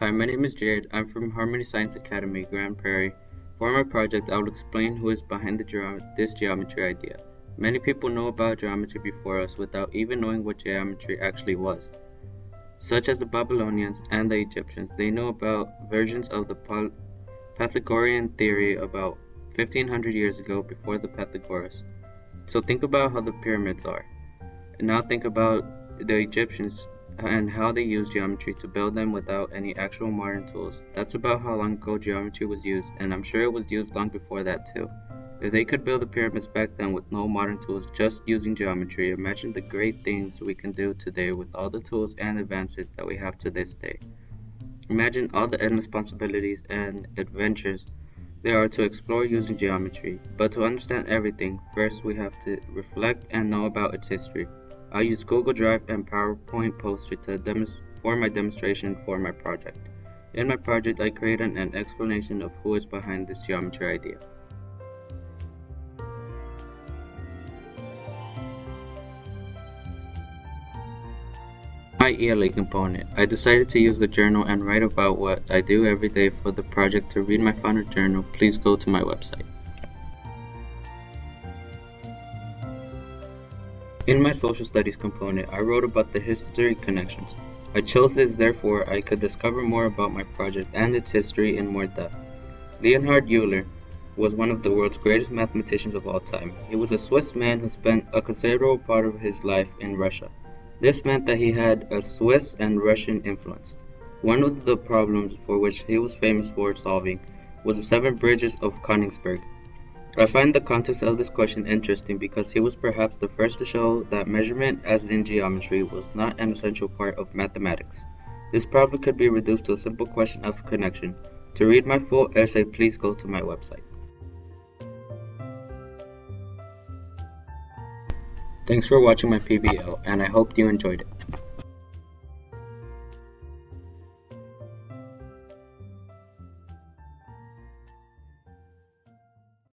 Hi, my name is Jared. I'm from Harmony Science Academy, Grand Prairie. For my project, I will explain who is behind this geometry idea. Many people know about geometry before us without even knowing what geometry actually was. Such as the Babylonians and the Egyptians, they know about versions of the Pythagorean theory about 1500 years ago before the Pythagoras. So think about how the pyramids are. And now think about the Egyptians and how they used geometry to build them without any actual modern tools. That's about how long ago geometry was used, and I'm sure it was used long before that too. If they could build the pyramids back then with no modern tools, just using geometry, imagine the great things we can do today with all the tools and advances that we have to this day. Imagine all the endless possibilities and adventures there are to explore using geometry. But to understand everything, first we have to reflect and know about its history. I use Google Drive and PowerPoint poster for my demonstration for my project. In my project, I created an explanation of who is behind this geometry idea. My ELA component. I decided to use the journal and write about what I do every day for the project. To read my final journal, please go to my website. In my social studies component, I wrote about the history connections. I chose this therefore I could discover more about my project and its history in more depth. Leonhard Euler was one of the world's greatest mathematicians of all time. He was a Swiss man who spent a considerable part of his life in Russia. This meant that he had a Swiss and Russian influence. One of the problems for which he was famous for solving was the 7 bridges of Königsberg. I find the context of this question interesting because he was perhaps the first to show that measurement, as in geometry, was not an essential part of mathematics. This problem could be reduced to a simple question of connection. To read my full essay, please go to my website. Thanks for watching my PBL, and I hope you enjoyed it.